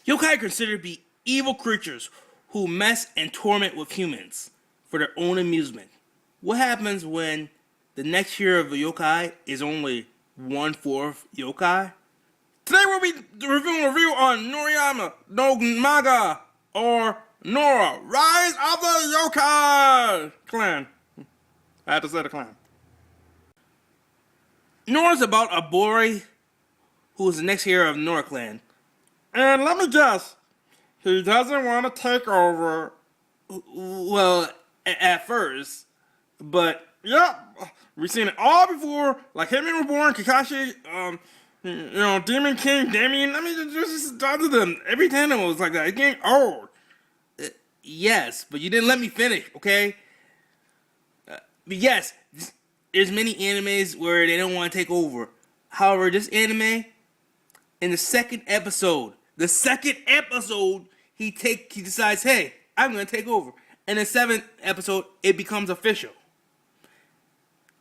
Yokai are considered to be evil creatures who mess and torment with humans for their own amusement. What happens when the next year of a yokai is only 1/4 yokai? Today we'll be reviewing a review on Nuraihyon no Maga or Nura, Rise of the Yokai Clan. I had to say the clan. Nura's about a boy who is the next hero of Nura Clan. And let me guess, he doesn't want to take over. Well, at first. But, yeah, we've seen it all before. Like Hitman Reborn, Kakashi, Demon King, Damien. I mean, just tons of them. Every tandem was like that. It's getting old. Yes, but you didn't let me finish, okay? But yes, there's many animes where they don't want to take over. However, this anime, in the second episode, he decides, hey, I'm going to take over. And the 7th episode, it becomes official.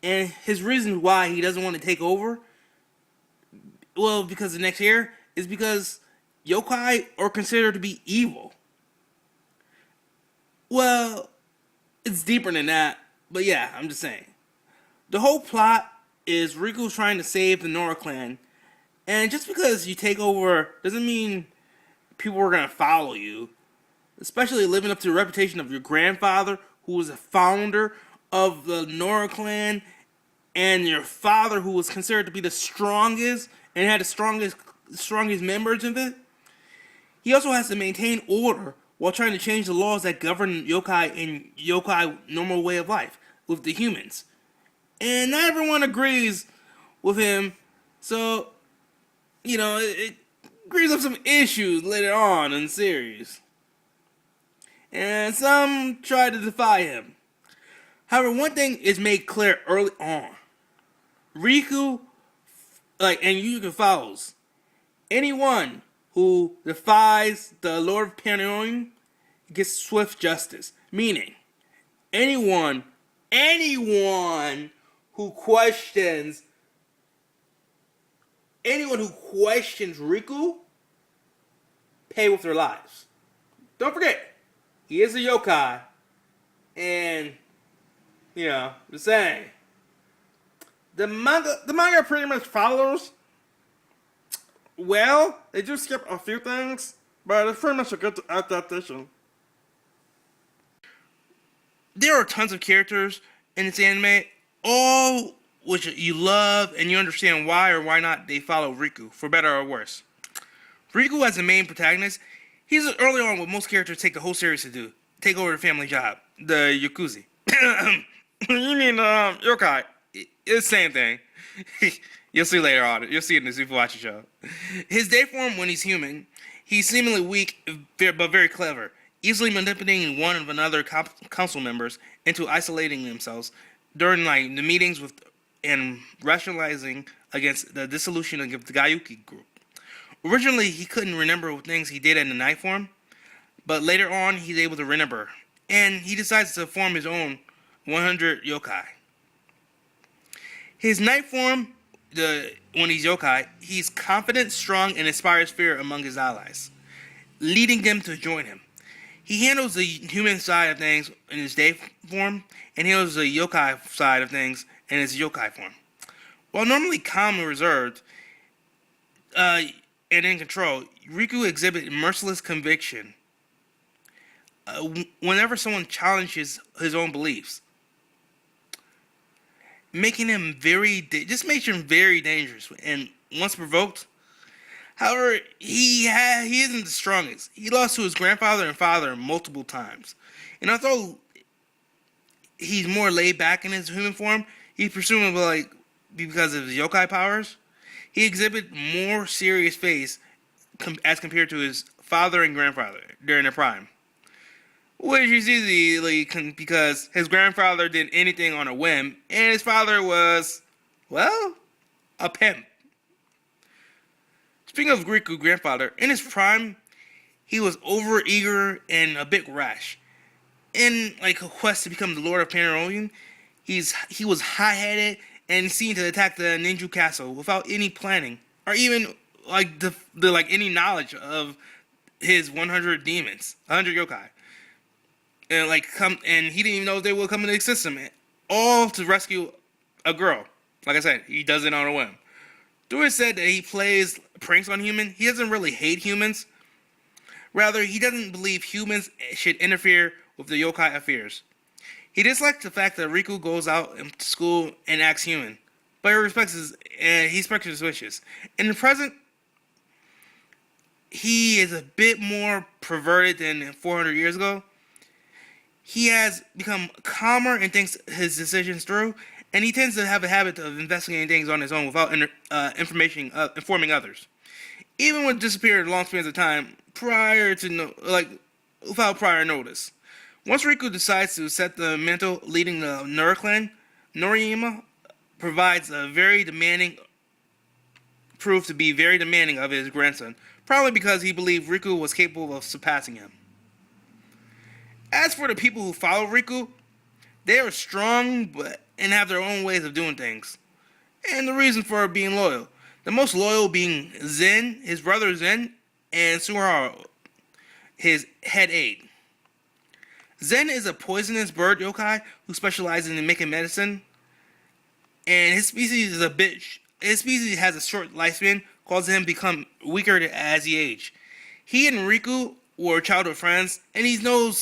And his reason why he doesn't want to take over, well, because the next year, is because yokai are considered to be evil. Well, it's deeper than that, but yeah, I'm just saying. The whole plot is Riku trying to save the Nura clan, and just because you take over doesn't mean people are going to follow you. Especially living up to the reputation of your grandfather, who was a founder of the Nura clan, and your father, who was considered to be the strongest and had the strongest members of it. He also has to maintain order while trying to change the laws that govern yokai and yokai normal way of life with the humans. And not everyone agrees with him, so, it brings up some issues later on in the series. And some try to defy him. However, one thing is made clear early on. Riku, and Yuka follows. Anyone who defies the Lord of Pantheon gets swift justice. Meaning, anyone who questions Riku, pay with their lives. Don't forget, he is a yokai, and, the saying. The manga pretty much follows. Well, they do skip a few things, but it's pretty much a good adaptation. There are tons of characters in this anime, all which you love, and you understand why or why not they follow Riku, for better or worse. Riku as the main protagonist, he's early on what most characters take the whole series to do. Take over the family job. The Yakuza. You mean, yokai. It's the same thing. You'll see later on. You'll see it if you watch the show. His day form when he's human, he's seemingly weak but very clever, easily manipulating one of another council members into isolating themselves during the meetings with and rationalizing against the dissolution of the Gayuki group. Originally, he couldn't remember things he did in the night form, but later on, he's able to remember, and he decides to form his own 100 yokai. His night form, when he's yokai, he's confident, strong, and inspires fear among his allies, leading them to join him. He handles the human side of things in his day form, and handles the yokai side of things in his yokai form. While normally calm and reserved, and in control, Riku exhibits merciless conviction whenever someone challenges his own beliefs, making him very dangerous. And once provoked, however, he isn't the strongest. He lost to his grandfather and father multiple times, and although he's more laid back in his human form, he's presumably because of his yokai powers, he exhibits more serious face as compared to his father and grandfather during their prime. Which is easy because his grandfather did anything on a whim, and his father was, a pimp. Speaking of Riku grandfather, in his prime, he was overeager and a bit rash. In a quest to become the Lord of Pantheon, he was high-headed and seen to attack the Ninju Castle without any planning or even any knowledge of his 100 demons, 100 yokai, and he didn't even know they would come into existence, all to rescue a girl. Like I said, he does it on a whim. Nura said that he plays pranks on humans. He doesn't really hate humans. Rather, he doesn't believe humans should interfere with the yokai affairs. He dislikes the fact that Riku goes out to school and acts human, but he respects his wishes. In the present, he is a bit more perverted than 400 years ago. He has become calmer and thinks his decisions through, and he tends to have a habit of investigating things on his own without informing others. Even when disappeared long spans of time without prior notice. Once Riku decides to set the mantle leading the Nura Clan, Nuraihyon proved to be very demanding of his grandson, probably because he believed Riku was capable of surpassing him. As for the people who follow Riku, they are strong and have their own ways of doing things, and the reason for being loyal. The most loyal being Zen, his brother Zen, and Suharu, his head aide. Zen is a poisonous bird yokai who specializes in making medicine, and his species has a short lifespan, causing him to become weaker as he ages. He and Riku were childhood friends, and he's known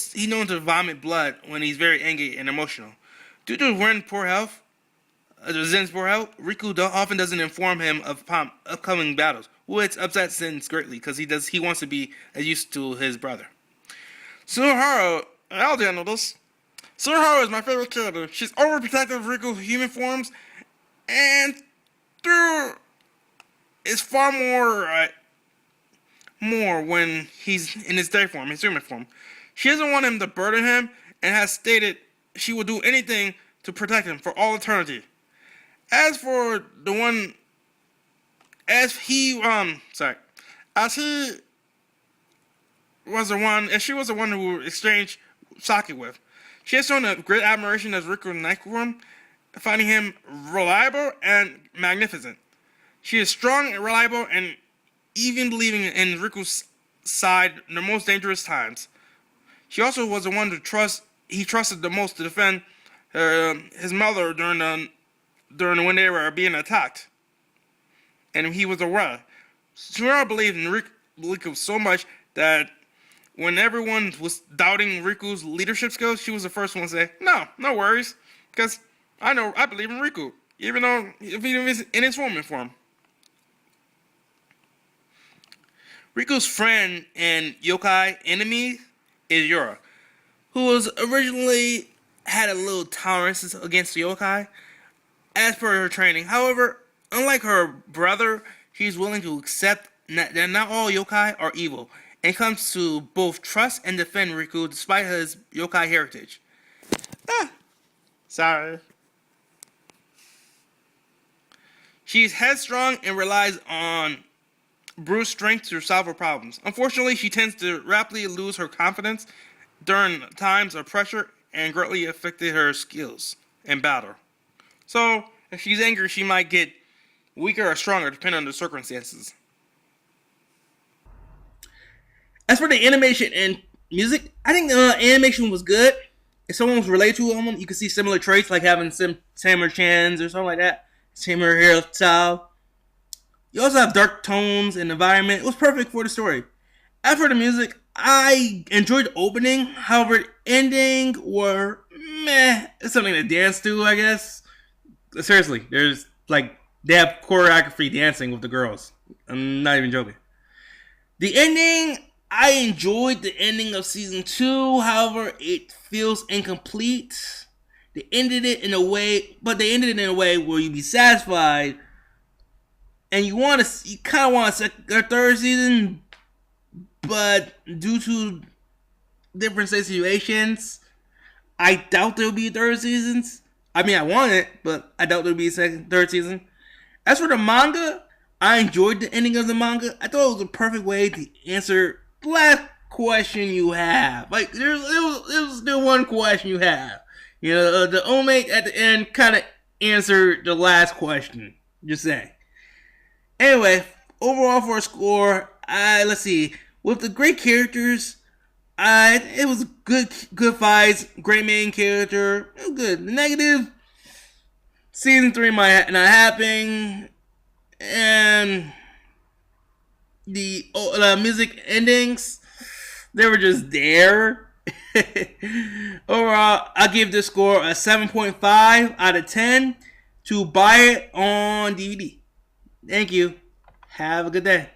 to vomit blood when he's very angry and emotional. Due to Zen's poor health, Riku often doesn't inform him of upcoming battles, which upsets Zen greatly because he wants to be as used to his brother. Suharu, I didn't know this. Suharu is my favorite character. She's overprotective of Riku's human forms, and is far more when he's in his human form. She doesn't want him to burden him, and has stated she will do anything to protect him for all eternity. As she was the one who exchanged sake with. She has shown a great admiration as Riku Nikurum, finding him reliable and magnificent. She is strong and reliable, and even believing in Riku's side in the most dangerous times. She also was the one he trusted the most to defend his mother during when they were being attacked, and he was aware. Nura believed in Riku so much that when everyone was doubting Riku's leadership skills, she was the first one to say, "No worries, because I believe in Riku, even if he's in his human form." Riku's friend and yokai enemy is Yura, who was originally had a little tolerance against the yokai, as per her training. However, unlike her brother, she's willing to accept that not all yokai are evil, and comes to both trust and defend Riku despite his yokai heritage. Sorry. She's headstrong and relies on brute strength to solve her problems. Unfortunately, she tends to rapidly lose her confidence during times of pressure and greatly affected her skills in battle. So, if she's angry, she might get weaker or stronger depending on the circumstances. As for the animation and music, I think the animation was good. If someone was related to them, you can see similar traits like having some similar chins or something like that. Similar hairstyle. You also have dark tones and environment. It was perfect for the story. As for the music, I enjoyed the opening. However, the ending were meh. It's something to dance to, I guess. Seriously, they have choreography dancing with the girls. I'm not even joking. The ending, I enjoyed the ending of season 2. However, it feels incomplete. They ended it in a way where you'd be satisfied, and you kind of want a third season, but due to different situations, I doubt there'll be third seasons. I mean, I want it, but I doubt there'll be a third season. As for the manga, I enjoyed the ending of the manga. I thought it was a perfect way to answer the last question you have. Like, it was still one question you have. You know, the omate at the end kind of answered the last question. Just saying. Anyway, overall for a score, let's see. with the great characters. It was good fights, great main character. It was good. The negative, season 3 might not happen, and the music endings, they were just there. Overall, I'll give this score a 7.5 out of 10 to buy it on DVD. Thank you. Have a good day.